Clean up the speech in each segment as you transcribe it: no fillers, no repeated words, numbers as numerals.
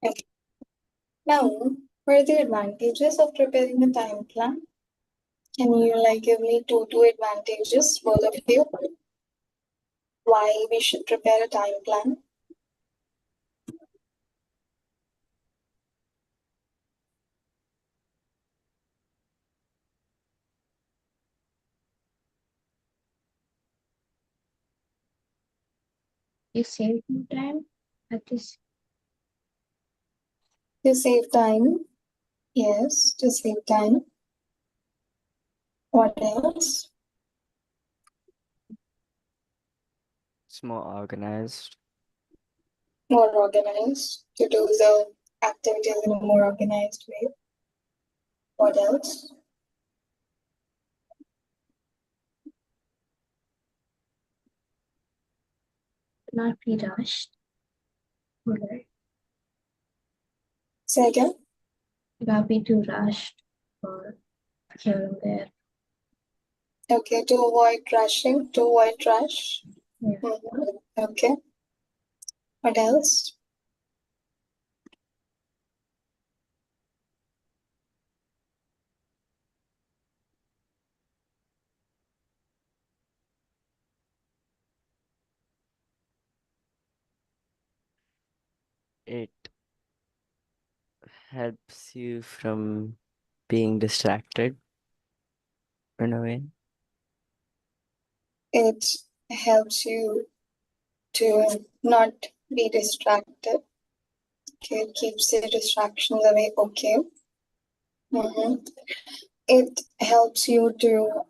Okay. Now, what are the advantages of preparing a time plan? Can you give me two advantages, both of you? Why we should prepare a time plan? You save more time at this. To save time. Yes, to save time. What else? It's more organized. More organized. To do the activities in a more organized way. What else? Not be rushed. Or Say again? not be too rushed or here and there. Okay, to avoid rushing, to avoid rush. Yeah. Okay. What else? It helps you from being distracted in a way. It helps you to not be distracted. Okay, it keeps the distractions away. Okay. It helps you to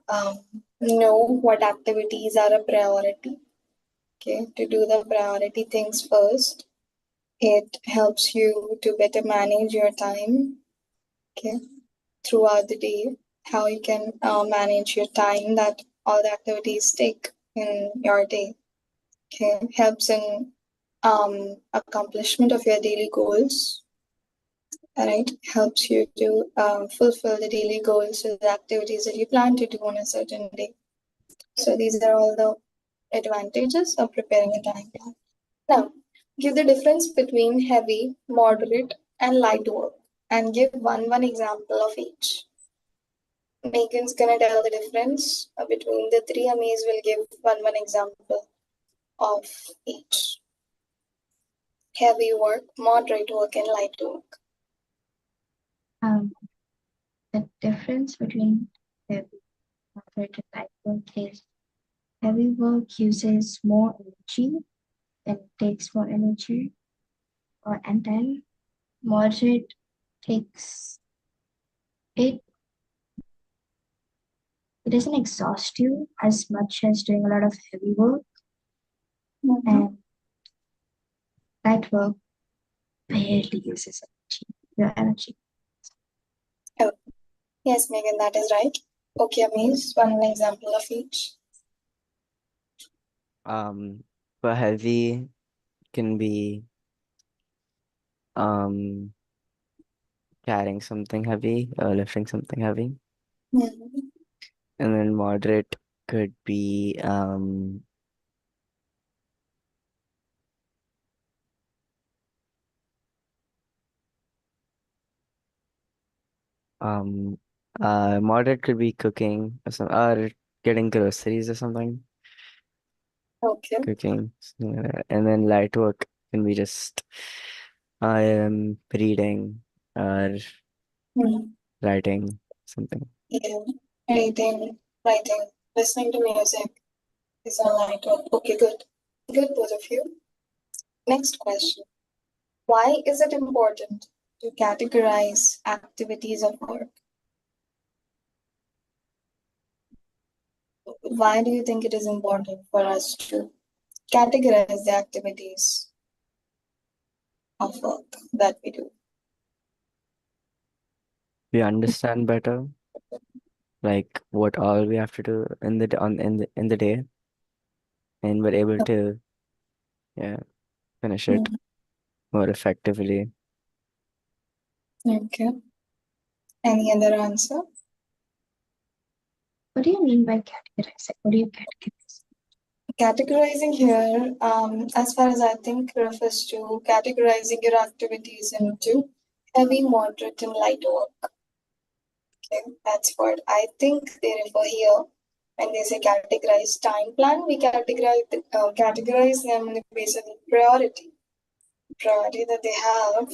know what activities are a priority. Okay, to do the priority things first. It helps you to better manage your time. Okay, throughout the day, how you can manage your time that all the activities take in your day. Okay, helps in accomplishment of your daily goals. Alright, helps you to fulfill the daily goals or the activities that you plan to do on a certain day. So these are all the advantages of preparing a time plan. Now, give the difference between heavy, moderate, and light work, and give one example of each. Megan's gonna tell the difference between the three. Amis will give one example of each. Heavy work, moderate work, and light work. The difference between heavy, moderate, and light work is heavy work uses more energy and takes more energy, and then moderate takes it. It doesn't exhaust you as much as doing a lot of heavy work, and light work barely uses your energy. Oh, yes, Megan, that is right. Okay, Amis, one example of each. For heavy can be carrying something heavy, lifting something heavy. And then moderate could be moderate could be cooking or getting groceries or something. Okay. Cooking, something like that. And then light work can be just I am reading or writing something. Yeah, reading, writing, listening to music is all light work. Okay, good. Good, both of you. Next question. Why is it important to categorize activities of work? Why do you think it is important for us to categorize the activities of work that we do? We understand better like what all we have to do in the day, and we're able to finish it more effectively. Okay. Any other answer? What do you mean by categorizing? What do you categorize? categorizing here, as far as I think, refers to categorizing your activities into heavy, moderate, and light work. Okay, that's what I think they refer here when they say categorize time plan. We categorize them on the basis of priority that they have.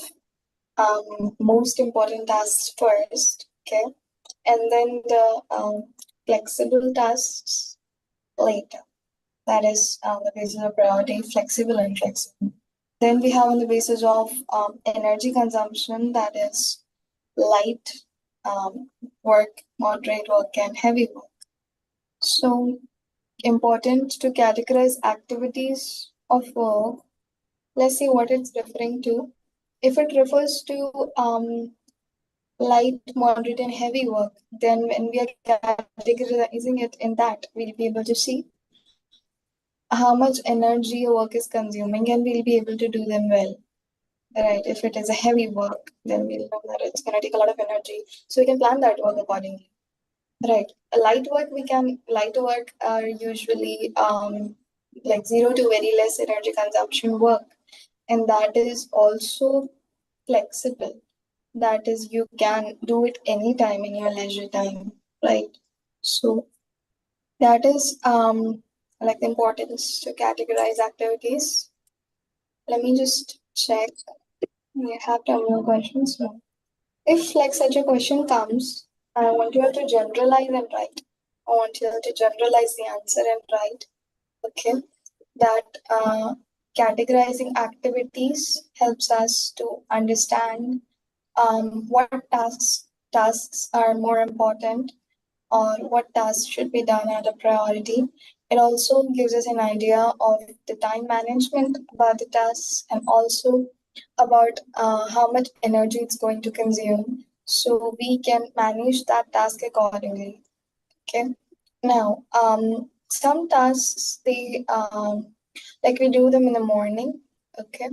Most important tasks first, okay, and then the flexible tasks later. That is the basis of priority, flexible and flexible. Then we have on the basis of energy consumption, that is light work, moderate work, and heavy work. So important to categorize activities of work. Let's see what it's referring to. If it refers to light, moderate, and heavy work, then when we are categorizing it in that, we'll be able to see how much energy your work is consuming and we'll be able to do them well. Right. If it is a heavy work, then we'll know that it's going to take a lot of energy. So we can plan that work accordingly. Right. Light work are usually like 0 to very less energy consumption work. And that is also flexible. That is, you can do it anytime in your leisure time. Right. So that is like the importance to categorize activities. Let me just check. We have 10 more questions. No. If like such a question comes, I want you all to generalize and write. I want you all to generalize the answer and write. Okay. That categorizing activities helps us to understand what tasks are more important or what tasks should be done at a priority. It also gives us an idea of the time management about the tasks and also about how much energy it's going to consume. So we can manage that task accordingly. Okay. Now, some tasks like we do them in the morning. Okay,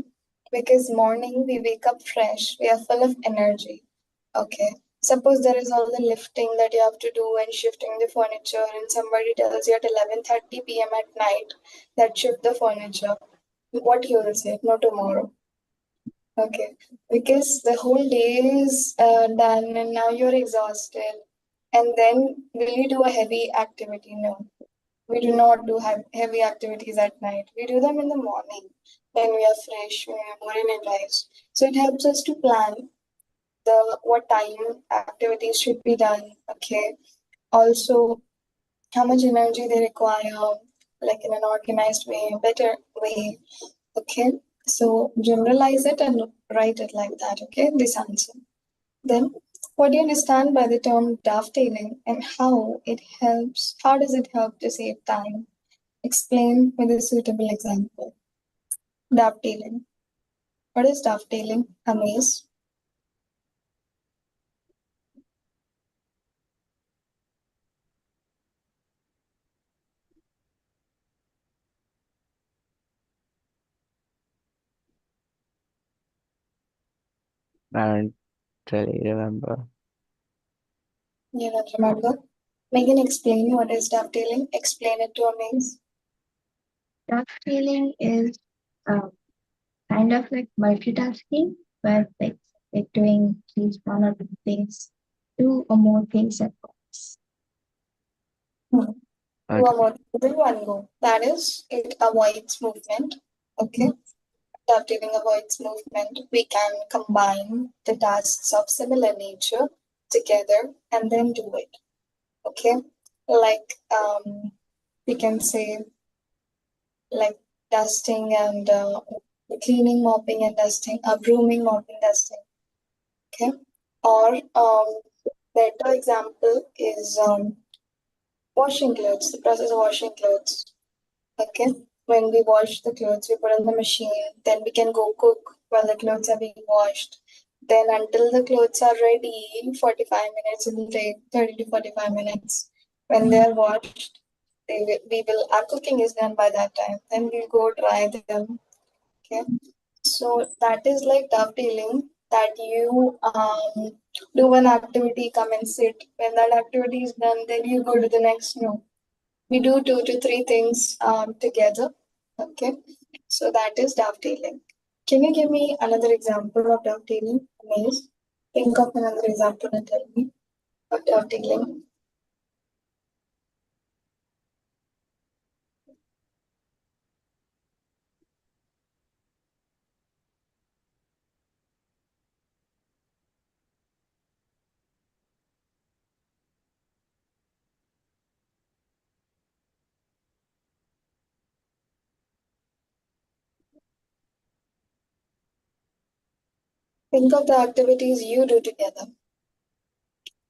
because morning we wake up fresh, we are full of energy. Okay. Suppose there is all the lifting that you have to do and shifting the furniture, and somebody tells you at 11:30 p.m. at night that shift the furniture. What you will say? No, tomorrow. Okay. Because the whole day is done and now you're exhausted. And then will you do a heavy activity? No. We do not do heavy activities at night. We do them in the morning when we are fresh, when we are more energized. So it helps us to plan the what time activities should be done. Okay. Also, how much energy they require, like in an organized way, better way. Okay. So generalize it and write it like that. Okay. This answer. Then, what do you understand by the term dovetailing and how does it help to save time? Explain with a suitable example. Dovetailing. What is dovetailing? Amaze. I don't really remember. You don't remember? Megan, explain what is dovetailing. Explain it to Amaze. Dovetailing is kind of like multitasking, where like doing these one or two things, two or more things at once. Two Okay. or more things in one go. That is, it avoids movement. Okay. Dovetailing avoids movement. We can combine the tasks of similar nature together and then do it. Okay. Like we can say like dusting and cleaning, mopping and dusting, brooming, mopping, dusting. Okay. Or better example is washing clothes, the process of washing clothes. Okay. When we wash the clothes, we put on the machine, then we can go cook while the clothes are being washed. Then until the clothes are ready, 45 minutes, it will take 30 to 45 minutes. When they are washed, our cooking is done by that time. Then we'll go dry them. Okay. So that is like dovetailing that you do one activity, come and sit. When that activity is done, then you go to the next. No. We do 2 to 3 things together. Okay, so that is dovetailing. Can you give me another example of dovetailing? Amaze. Think of another example and tell me of dovetailing. Think of the activities you do together.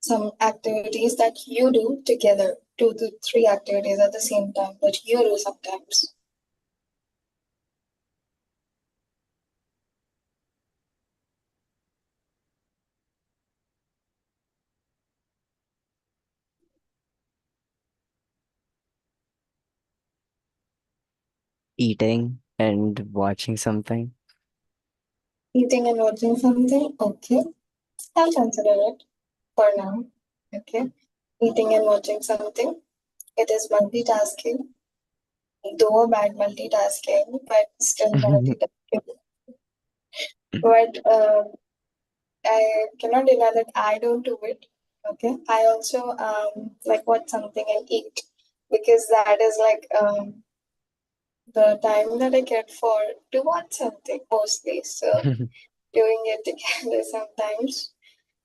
Some activities that you do together. 2 to 3 activities at the same time that you do sometimes. Eating and watching something. Eating and watching something. Okay, I'll consider it for now. Okay, eating and watching something. It is multitasking, though a bad multitasking, but still multitasking. But I cannot deny that I don't do it. Okay, I also like watch something and eat because that is like the time that I get for to watch something mostly. So doing it together sometimes.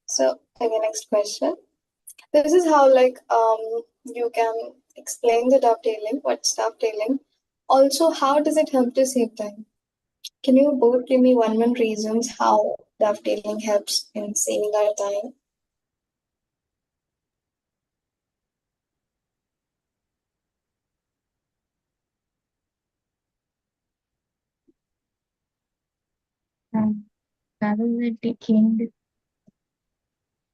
So okay, next question. This is how like you can explain the dovetailing. What's dovetailing? Also, how does it help to save time? Can you both give me one reasons how dovetailing helps in saving our time? Rather than taking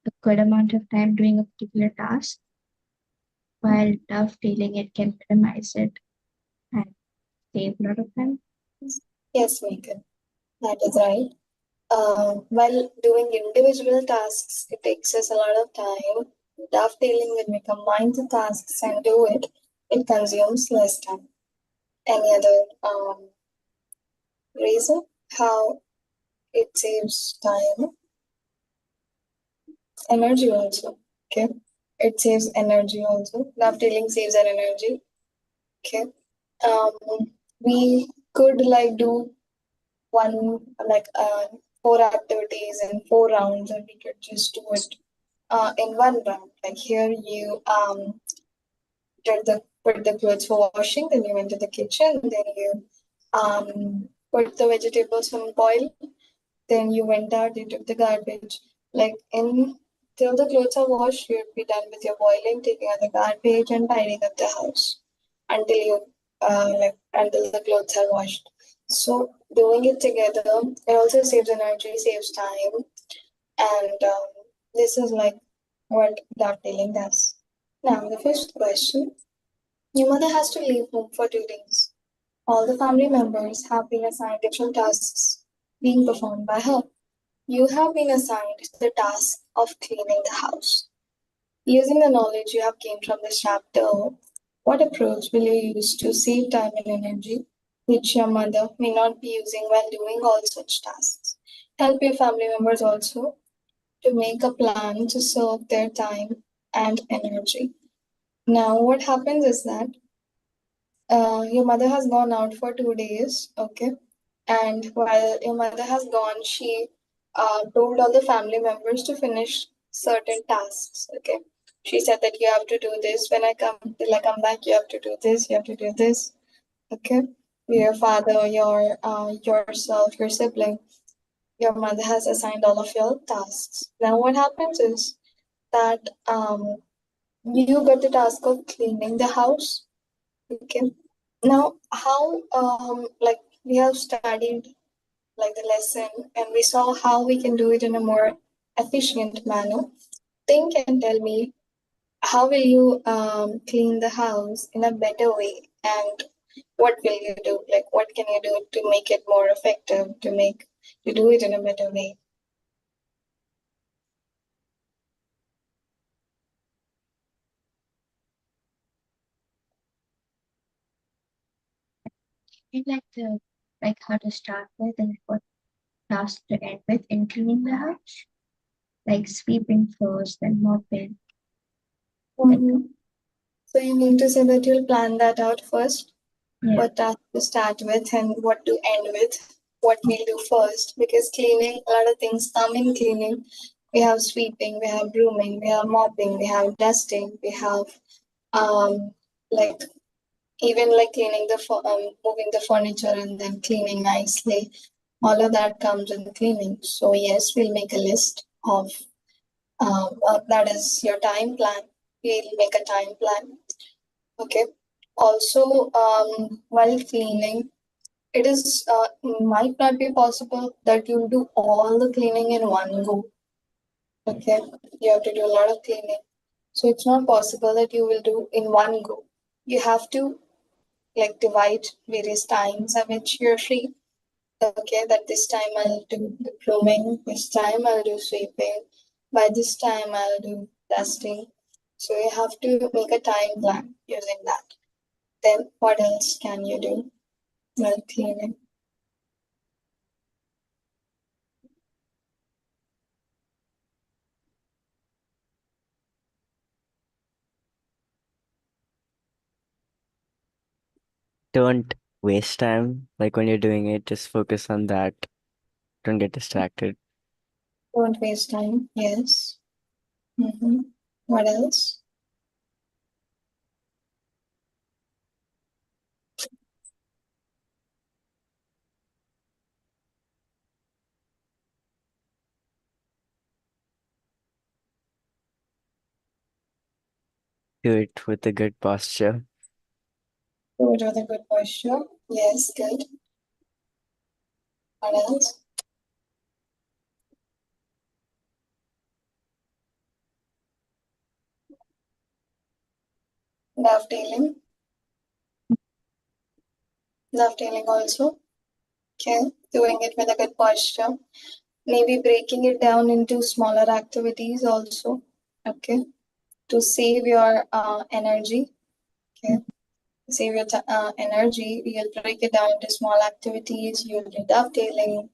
a good amount of time doing a particular task, while dovetailing it can minimize it and save a lot of time. Yes, Megan, that is right. While doing individual tasks, it takes us a lot of time. Dovetailing, when we combine the tasks and do it, it consumes less time. Any other reason how it saves time? Energy also. Okay. It saves energy also. Dovetailing saves our energy. Okay. We could like do one like 4 activities in 4 rounds, and we could just do it in one round. Like here you did the put the clothes for washing, then you went to the kitchen, then you put the vegetables on boil, then you went out, you took the garbage. Like in till the clothes are washed, you'd be done with your boiling, taking out the garbage and tidying up the house until you like until the clothes are washed. So doing it together, it also saves energy, saves time, and this is like what dovetailing does. Now the first question: your mother has to leave home for 2 days. All the family members have been assigned different tasks being performed by her. You have been assigned the task of cleaning the house. Using the knowledge you have gained from this chapter, what approach will you use to save time and energy, which your mother may not be using while doing all such tasks? Help your family members also to make a plan to serve their time and energy. Now, what happens is that your mother has gone out for 2 days, okay? And while your mother has gone, she told all the family members to finish certain tasks, okay? She said that you have to do this when I come till I come back. You have to do this. You have to do this, okay? Your father, yourself, your sibling, your mother has assigned all of your tasks. Now, what happens is that you get the task of cleaning the house, okay? Now, how like we have studied like the lesson and we saw how we can do it in a more efficient manner. Think and tell me how will you clean the house in a better way, and what will you do? Like what can you do to make it more effective, to do it in a better way? I'd like how to start with and what task to end with in cleaning the house, like sweeping first, then mopping. Mhm. So you mean to say that you'll plan that out first? Yeah. What task to start with and what to end with, what we'll do first. Because cleaning, a lot of things come in cleaning. We have sweeping, we have brooming, we have mopping, we have dusting, we have like even like cleaning the moving the furniture and then cleaning nicely. All of that comes in cleaning. So yes, we'll make a list of that is your time plan. We'll make a time plan. Okay. Also, while cleaning, it is might not be possible that you'll do all the cleaning in one go. Okay, you have to do a lot of cleaning, so it's not possible that you will do in one go. You have to like divide various times at which you're free. Okay, that this time I'll do the grooming, this time I'll do sweeping, by this time I'll do dusting. So you have to make a time plan using that. Then what else can you do while cleaning? Don't waste time. Like when you're doing it, just focus on that. Don't get distracted. Don't waste time. Yes. Mm-hmm. What else? Do it with a good posture. Do it with a good posture. Yes, good. What else? Dovetailing. Dovetailing also. Okay. Doing it with a good posture. Maybe breaking it down into smaller activities also. Okay. To save your energy. Okay. Save your energy. You'll break it down into small activities. You'll do dovetailing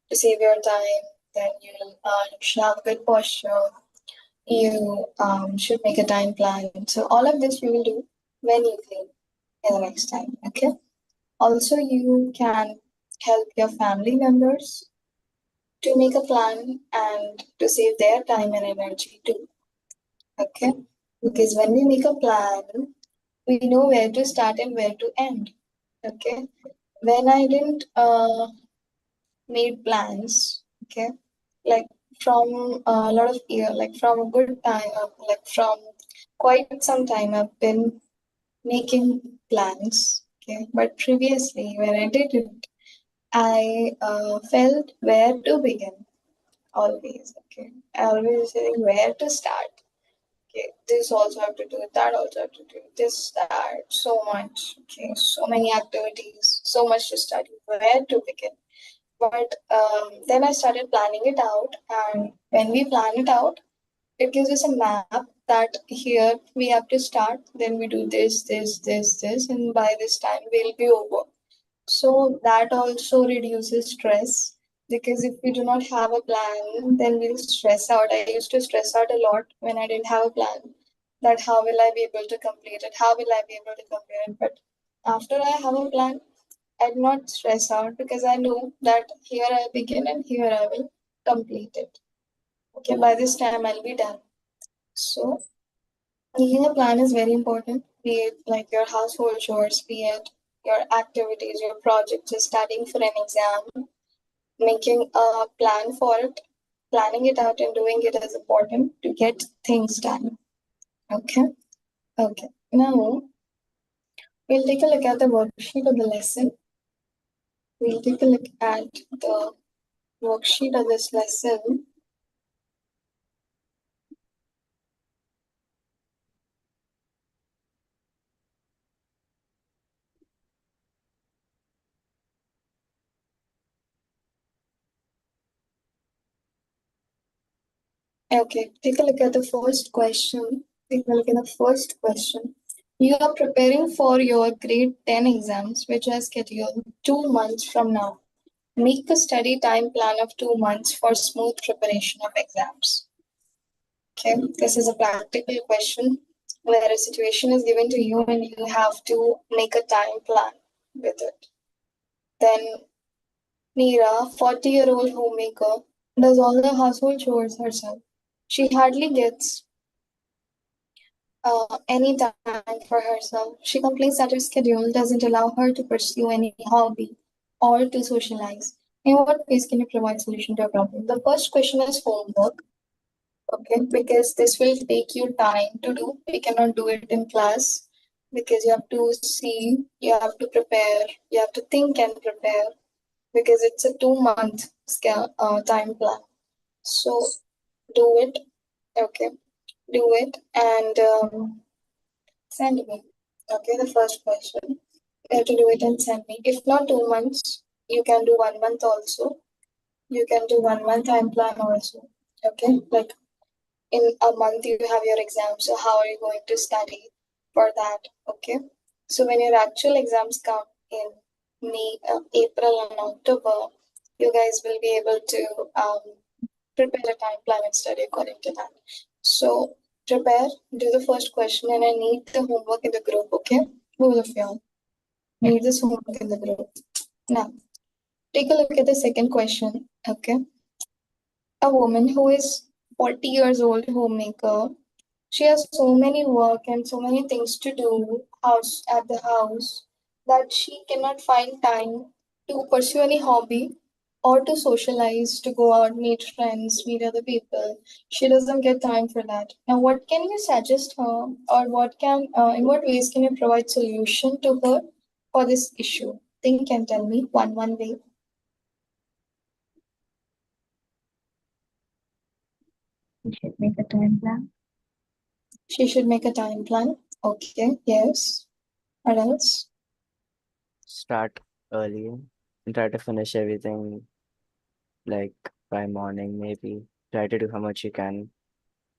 to save your time. Then you'll have good posture. You should make a time plan. So all of this you will do when you clean in the next time. Okay. Also, you can help your family members to make a plan and to save their time and energy too. Okay. Because when we make a plan, we know where to start and where to end. Okay. When I didn't made plans, okay, like from a lot of year, like from a good time, like from quite some time, I've been making plans. Okay, but previously when I did it, I felt where to begin. Always, okay. I always saying where to start. Okay, this also have to do it, that also have to do it, this, that, so much. Okay, so many activities, so much to study. Where to begin? But then I started planning it out, and when we plan it out, it gives us a map that here we have to start, then we do this, this, this, this, and by this time we'll be over. So that also reduces stress because if we do not have a plan, then we'll stress out. I used to stress out a lot when I didn't have a plan that how will I be able to complete it? How will I be able to complete it? But after I have a plan, I do not stress out because I know that here I begin and here I will complete it. Okay, by this time I'll be done. So making a plan is very important, be it like your household chores, be it your activities, your projects, just studying for an exam, making a plan for it, planning it out and doing it is important to get things done. Okay. Okay. Now we'll take a look at the worksheet of the lesson. We'll take a look at the worksheet of this lesson. Okay, take a look at the first question. Take a look at the first question. You are preparing for your grade 10 exams, which are scheduled 2 months from now. Make a study time plan of 2 months for smooth preparation of exams. Okay, this is a practical question where a situation is given to you and you have to make a time plan with it. Then Neera, 40-year-old homemaker, does all the household chores herself. She hardly gets any time for herself. She complains that her schedule doesn't allow her to pursue any hobby or to socialize. In what ways can you provide solution to a problem? The first question is homework, okay, because this will take you time to do. We cannot do it in class because you have to see, you have to prepare, you have to think and prepare because it's a 2 month time plan. So do it, okay, do it and send me. Okay, the first question. You have to do it and send me. If not 2 months, you can do 1 month also. You can do 1 month time plan also. Okay, like in a month you have your exam. So how are you going to study for that? Okay. So when your actual exams come in May, April and October, you guys will be able to prepare a time plan and study according to that. So prepare, do the first question, and I need the homework in the group, okay? Both of y'all need this homework in the group. Now, take a look at the second question, okay? A woman who is 40 years old, homemaker, she has so many work and so many things to do house at the house that she cannot find time to pursue any hobby or to socialize, to go out, meet friends, meet other people. She doesn't get time for that. Now, what can you suggest her, or in what ways can you provide solution to her for this issue? Think and tell me one way. You should make a time plan. She should make a time plan. Okay, yes. What else? Start early and try to finish everything like by morning maybe. Try to do how much you can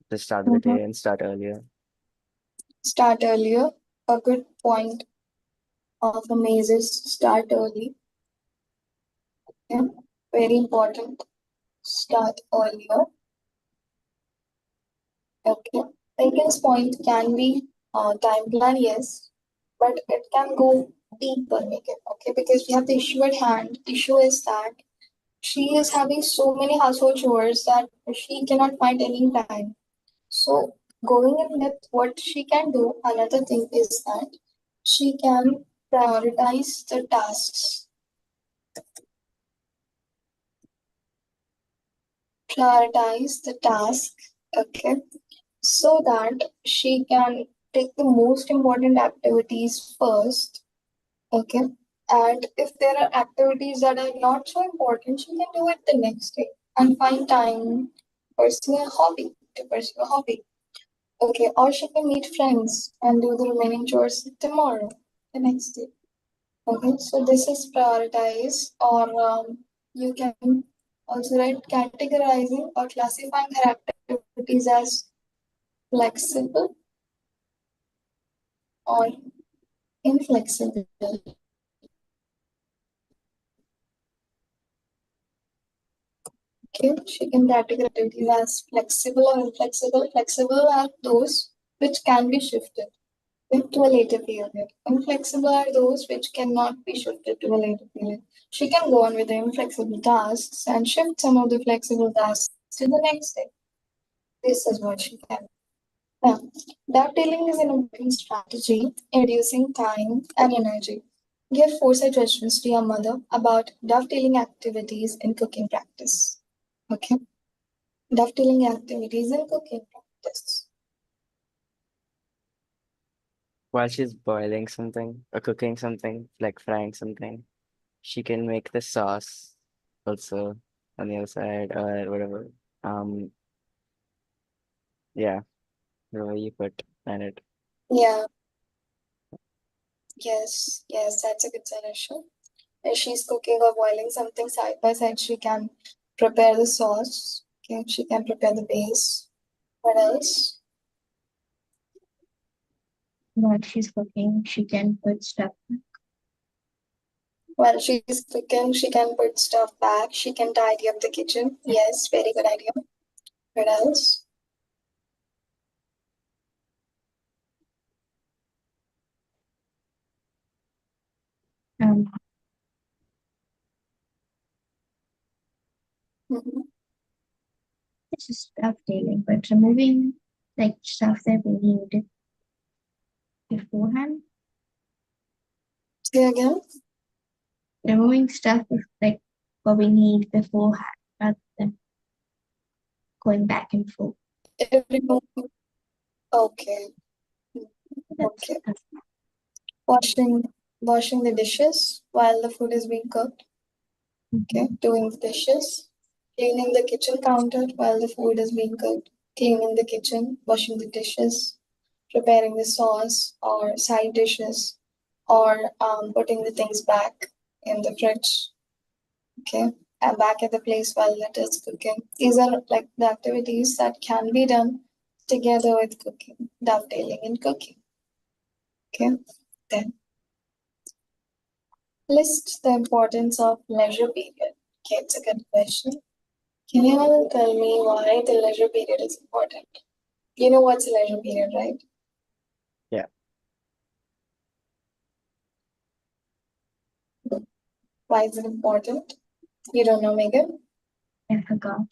at the start of the Mhm. day and start earlier. Start earlier. A good point of the maze is start early. Yeah, very important. Start earlier. Okay. Second point can be time plan, yes, but it can go deeper, make it okay, because we have the issue at hand. Issue is that she is having so many household chores that she cannot find any time. So going in depth, what she can do, another thing is that she can prioritize the tasks. Prioritize the task, okay, so that she can take the most important activities first, okay, and if there are activities that are not so important, she can do it the next day and find time pursue a hobby to pursue a hobby, okay, or she can meet friends and do the remaining chores tomorrow, the next day, okay. So this is prioritize, or you can also write categorizing or classifying her activities as flexible or inflexible. Okay, she can categorize activities as flexible or inflexible. Flexible are those which can be shifted to a later period. Inflexible are those which cannot be shifted to a later period. She can go on with the inflexible tasks and shift some of the flexible tasks to the next day. This is what she can. Now, dovetailing is an important strategy in reducing time and energy. Give foresight judgments to your mother about dovetailing activities in cooking practice. Okay, dovetailing activities in cooking practice. While she's boiling something or cooking something, like frying something, she can make the sauce also on the other side or whatever. Um, yeah, whatever you put on it. Yeah, yes, that's a good suggestion. If she's cooking or boiling something side by side, she can prepare the sauce. Okay, she can prepare the base. What else? While she's cooking, she can put stuff. While she's cooking, she can put stuff back. She can tidy up the kitchen. Yes, very good idea. What else? Um, Mhm. this is stuff dealing, but removing like stuff that we need beforehand. Say again. Removing stuff is like what we need beforehand rather than going back and forth. Okay. That's, Okay. Washing the dishes while the food is being cooked. Okay. Doing the dishes. Cleaning the kitchen counter while the food is being cooked. Cleaning the kitchen. Washing the dishes. Preparing the sauce or side dishes. Or putting the things back in the fridge. Okay. And back at the place while it is cooking. These are like the activities that can be done together with cooking, dovetailing in cooking. Okay. Then list the importance of leisure period. Okay, it's a good question. Can you all tell me why the leisure period is important? You know what's a leisure period, right? Yeah. Why is it important? You don't know, Megan? I forgot.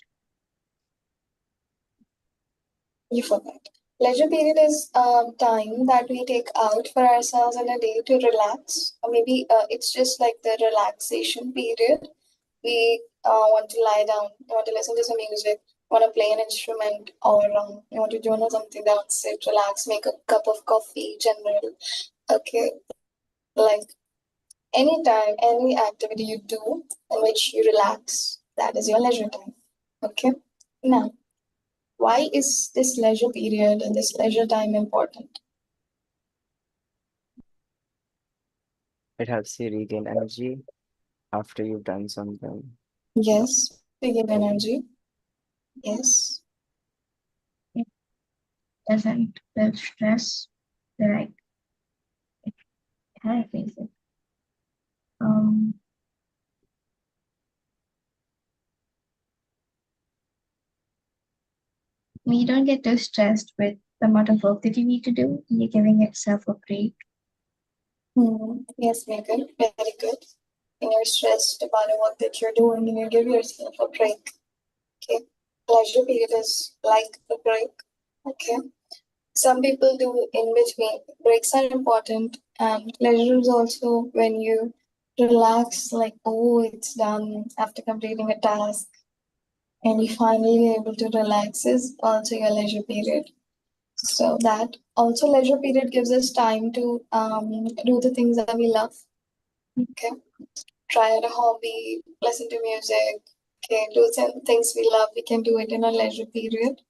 You forgot. Leisure period is time that we take out for ourselves in a day to relax. Or maybe it's just like the relaxation period. We want to lie down, want to listen to some music, want to play an instrument, or you want to do something down, sit, relax, make a cup of coffee, general. Okay, like anytime, any activity you do in which you relax, that is your leisure time. Okay, now why is this leisure period and this leisure time important? It helps you regain energy after you've done something. Yes, we give energy. Yes. It doesn't build stress. Like, how do I face it? Um, you don't get too stressed with the amount of work that you need to do. You're giving yourself a break. Yes, Megan, very good. When you're stressed about the work that you're doing, and you give yourself a break. Okay. Pleasure period is like a break. Okay. Some people do in between. Breaks are important, and pleasure is also when you relax, like, oh, it's done after completing a task, and you finally able to relax is also your leisure period. So that also leisure period gives us time to do the things that we love. Okay, try out a hobby, listen to music. Okay, do some things we love. We can do it in a leisure period.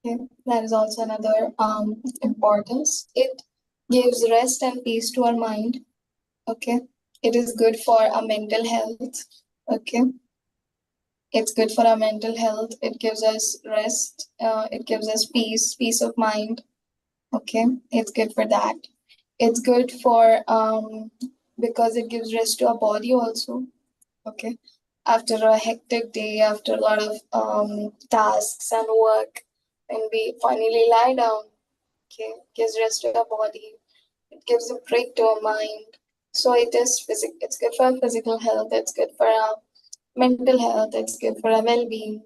Okay, that is also another importance. It gives rest and peace to our mind. Okay, it is good for our mental health. Okay, it's good for our mental health. It gives us rest. It gives us peace of mind. Okay, it's good for that. It's good for because it gives rest to our body also. Okay, after a hectic day, after a lot of tasks and work, and we finally lie down. Okay, gives rest to our body. It gives a break to our mind. So it is physical. It's good for our physical health. It's good for our mental health. It's good for our well-being.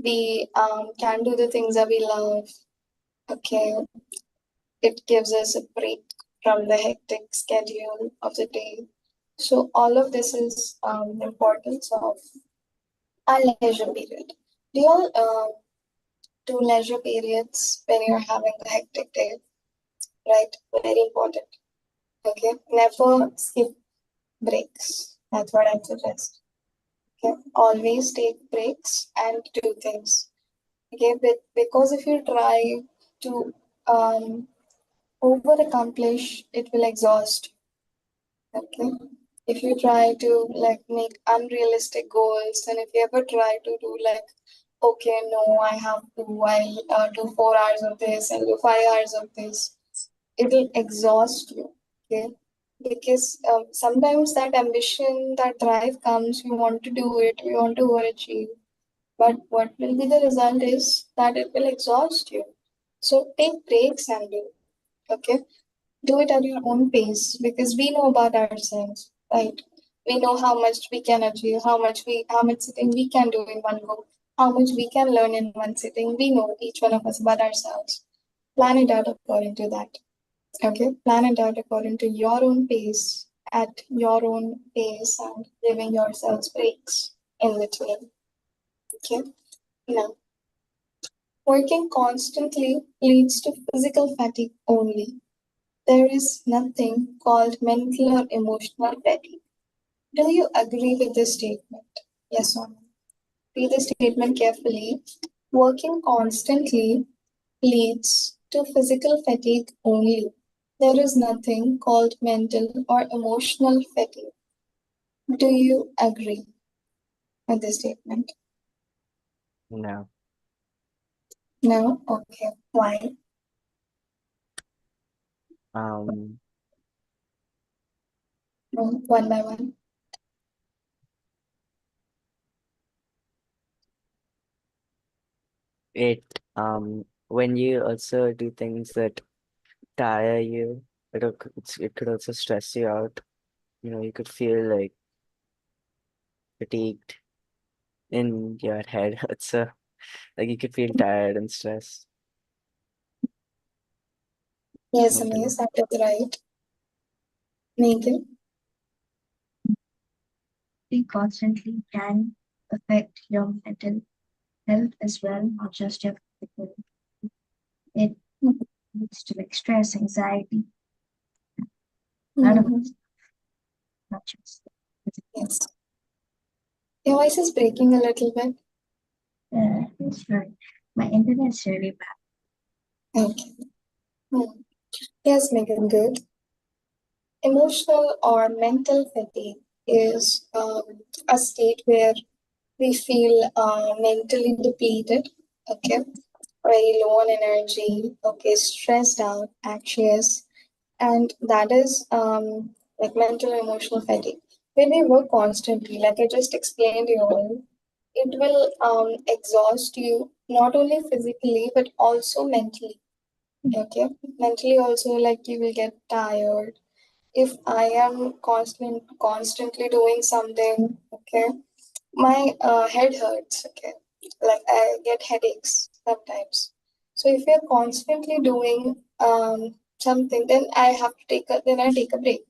We can do the things that we love. Okay, it gives us a break from the hectic schedule of the day. So all of this is the importance of a leisure period. Do you all do leisure periods when you're having a hectic day? Right, very important. Okay, never skip breaks. That's what I suggest. Okay, always take breaks and do things. Okay, because if you try to over accomplish, it will exhaust. Okay, if you try to like make unrealistic goals, and if you ever try to do like, okay, no, I have to, I'll do 4 hours of this and do 5 hours of this. it'll exhaust you. Okay, because sometimes that ambition, that drive comes, you want to do it, you want to overachieve, but what will be the result is that it will exhaust you. So take breaks and do. Okay, do it at your own pace because we know about ourselves, right? We know how much we can achieve, how much sitting we can do in one go, how much we can learn in one sitting. We know each one of us about ourselves. Plan it out according to that. Okay, plan it out according to your own pace, at your own pace, and giving yourselves breaks in between. Okay, now working constantly leads to physical fatigue only. There is nothing called mental or emotional fatigue. Do you agree with this statement? Yes or no? Read the statement carefully. Working constantly leads to physical fatigue only. There is nothing called mental or emotional fatigue. Do you agree with this statement? No. No? Okay. Why? Um, One by one. it when you also do things that tire you, it could also stress you out. You know, you could feel like fatigued in your head. It's like you could feel tired and stressed. Yes, Okay. Amish, that is right. Megan? They constantly can affect your mental health as well, not just your physical. It leads to like stress, anxiety, a lot of Mm-hmm. not just physical. Yes. Your voice is breaking a little bit. That's right. My internet's really bad. Okay. Hmm. Yes, Megan, good. Emotional or mental fatigue is a state where we feel mentally depleted, okay, very low on energy, okay, stressed out, anxious, and that is like mental emotional fatigue. When we work constantly, like I just explained you all, it will exhaust you not only physically but also mentally. Okay, mentally also, like you will get tired if I am constantly doing something, okay, my head hurts, okay, like I get headaches sometimes. So if you're constantly doing something, then I take a break.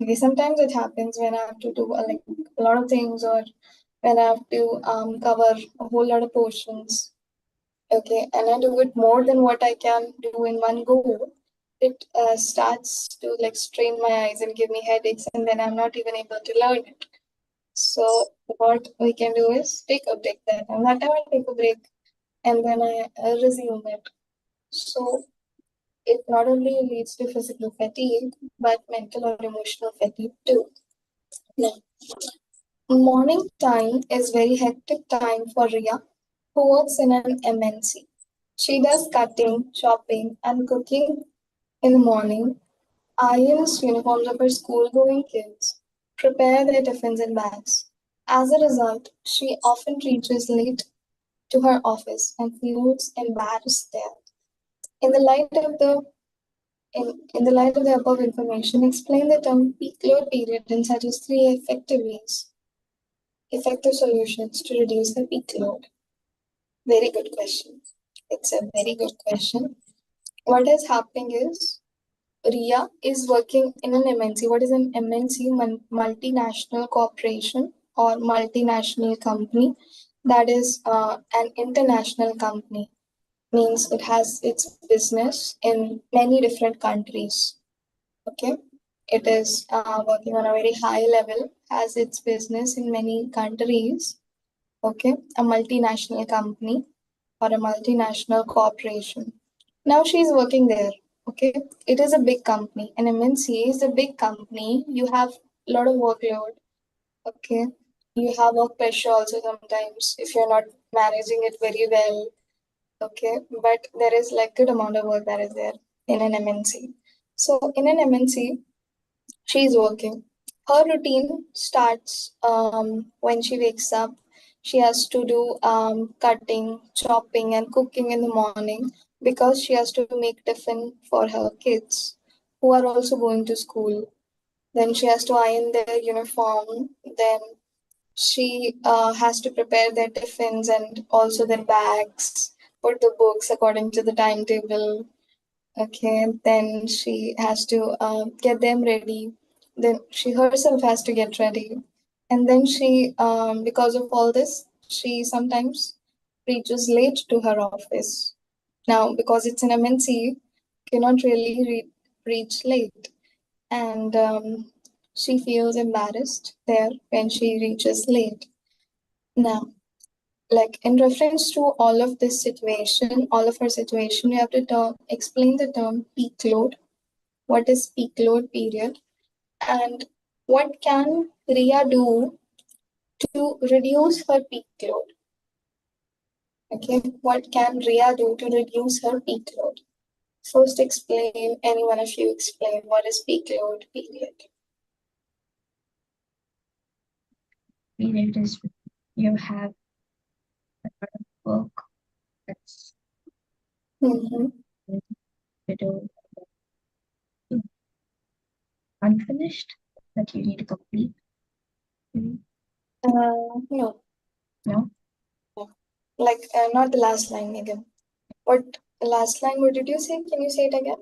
Okay, sometimes it happens when I have to do like a lot of things or when I have to cover a whole lot of portions. Okay, and I do it more than what I can do in one go. It starts to like strain my eyes and give me headaches, and then I'm not even able to learn it. So what we can do is take a break then, and that time I take a break, and then I resume it. So it not only leads to physical fatigue, but mental or emotional fatigue too. Now, morning time is very hectic time for Ria, who works in an MNC. She does cutting, shopping, and cooking in the morning, irons uniforms of her school-going kids, prepare their tiffins and bags. As a result, she often reaches late to her office and feels embarrassed there. In the light of the in the light of the above information, explain the term peak load period in such as three effective solutions to reduce the peak load. Very good question. It's a very good question. What is happening is Ria is working in an MNC. What is an MNC? Multinational corporation or multinational company. That is an international company. Means it has its business in many different countries. Okay. It is working on a very high level, has its business in many countries. Okay. A multinational company or a multinational corporation. Now she's working there. Okay. It is a big company. An MNC is a big company. You have a lot of workload. Okay. You have work pressure also sometimes if you're not managing it very well. Okay. But there is like good amount of work that is there in an MNC. So in an MNC, she's working. Her routine starts when she wakes up. She has to do cutting, chopping, and cooking in the morning because she has to make tiffin for her kids who are also going to school. Then she has to iron their uniform. Then she has to prepare their tiffins and also their bags, put the books according to the timetable. Okay, then she has to get them ready. Then she herself has to get ready. And then she, because of all this, she sometimes reaches late to her office. Now, because it's an MNC, cannot really reach late. And she feels embarrassed there when she reaches late. Now, like in reference to all of this situation, all of her situation, you have to explain the term peak load. What is peak load period? And what can Ria do to reduce her peak load? Okay, what can Ria do to reduce her peak load? First, explain, any one of you explain what is peak load period. Period is you have a lot of work that's Mm-hmm. to do unfinished that you need to complete. Mm, No, No, like not the last line again. What last line? What did you say? Can you say it again?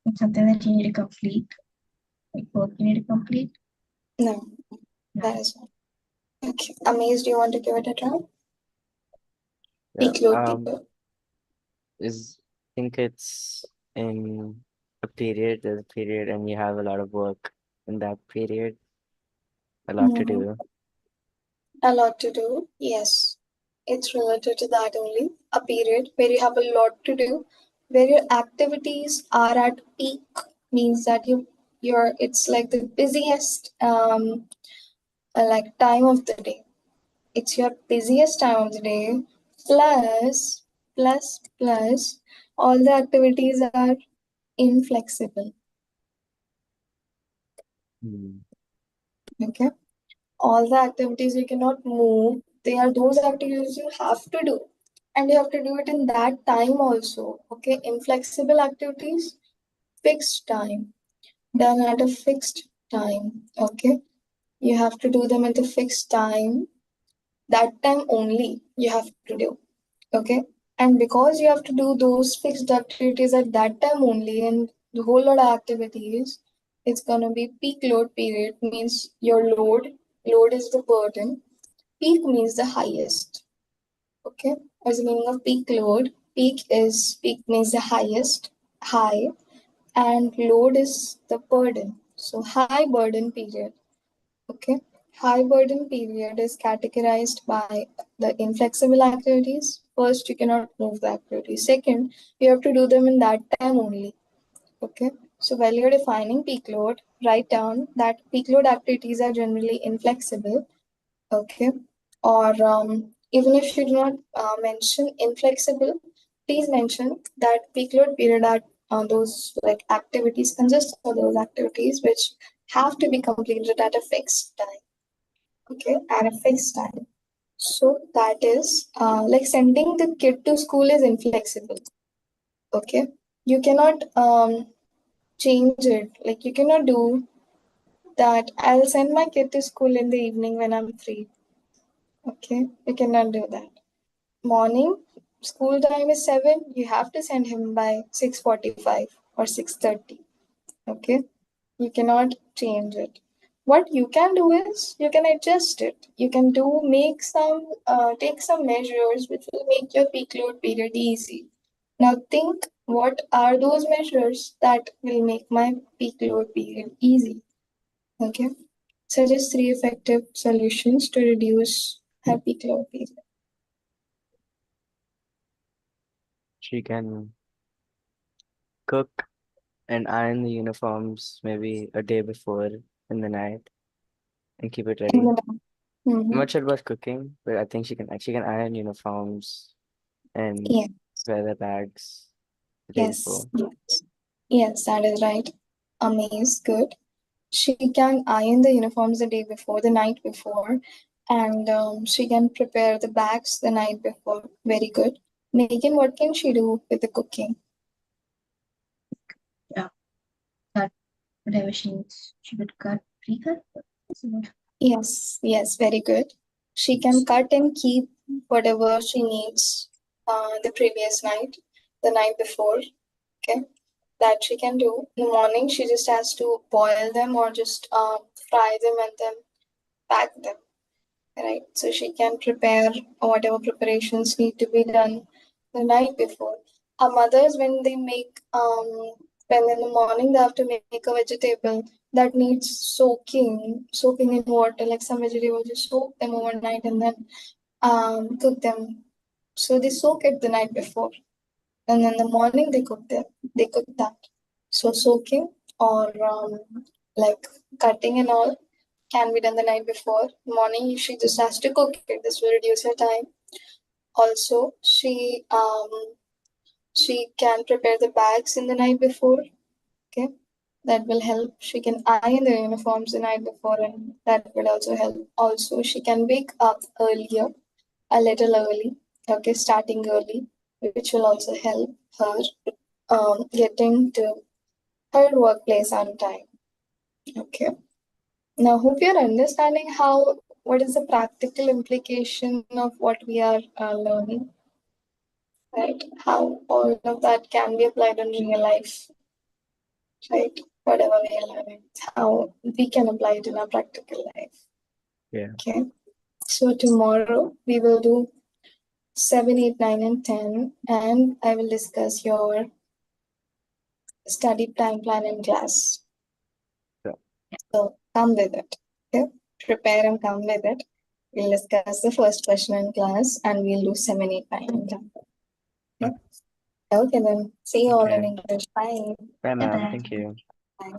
it's something that you need to complete, like work you need to complete. No, No, that is not. Okay. Amaze, do you want to give it a try? Yeah. Peak load period. Is think it's in a period, there's a period, and you have a lot of work in that period, a lot to Mm-hmm. do. A lot to do. Yes. It's related to that only. A period where you have a lot to do, where your activities are at peak means that you're it's like the busiest like time of the day. It's your busiest time of the day. Plus, all the activities are inflexible. Hmm. Okay. All the activities you cannot move, they are those activities you have to do. And you have to do it in that time also. Okay. Inflexible activities, fixed time, done at a fixed time. Okay. You have to do them at a fixed time. That time only you have to do. Okay. And because you have to do those fixed activities at that time only and the whole lot of activities, it's gonna be peak load period, means your load is the burden. Peak means the highest. Okay. What's the meaning of peak load? Peak means the highest, high, and load is the burden. So high burden period. Okay. High burden period is categorized by the inflexible activities. First, you cannot move the activity. Second, you have to do them in that time only. Okay. So while you're defining peak load, write down that peak load activities are generally inflexible. Okay. Or even if you do not mention inflexible, please mention that peak load period are those like activities consist of those activities which have to be completed at a fixed time. Okay, at a fixed time. So that is like sending the kid to school is inflexible. Okay, you cannot change it. Like you cannot do that. I'll send my kid to school in the evening when I'm free. Okay, you cannot do that. Morning school time is 7. You have to send him by 6:45 or 6:30. Okay, you cannot change it. What you can do is you can adjust it. You can take some measures which will make your peak load period easy. Now think, what are those measures that will make my peak load period easy? Okay, suggest 3 effective solutions to reduce her peak load period. She can cook and iron the uniforms maybe a day before in the night and keep it ready. I'm Mm-hmm. not sure about cooking, but I think she can iron uniforms and Yeah. wear the bags the day Yes. before. Yes. Yes, that is right. Amaze, good. She can iron the uniforms the day before, the night before, and she can prepare the bags the night before. Very good. Megan, what can she do with the cooking? Yeah. Cut whatever she needs. She would cut, pre-cut. Yes, very good. She can cut and keep whatever she needs the previous night, the night before. Okay, that she can do. In the morning, she just has to boil them or just fry them and then pack them. Right, so she can prepare whatever preparations need to be done the night before. Our mothers, when they make, when in the morning they have to make a vegetable that needs soaking in water, like some vegetables, just soak them overnight and then cook them. So they soak it the night before, and in the morning they cook that. So soaking or like cutting and all can be done the night before. Morning, she just has to cook it. This will reduce her time. Also, she can prepare the bags in the night before. Okay, that will help. She can iron the uniforms the night before, and that will also help. Also, she can wake up earlier, a little early. Okay, starting early, which will also help her getting to her workplace on time. Okay. Now, hope you're understanding what is the practical implication of what we are learning, right? How all of that can be applied in real life, right? Whatever we are learning, how we can apply it in our practical life. Yeah. Okay. So tomorrow we will do 7, 8, 9, and 10, and I will discuss your study time plan in class. Yeah. So come with it. Okay. Prepare and come with it. We'll discuss the first question in class and we'll do 7, 8, 9, and 10. Okay, okay then. See you all in Okay. English. Bye. Bye, ma'am. Bye-bye. Thank you. Bye.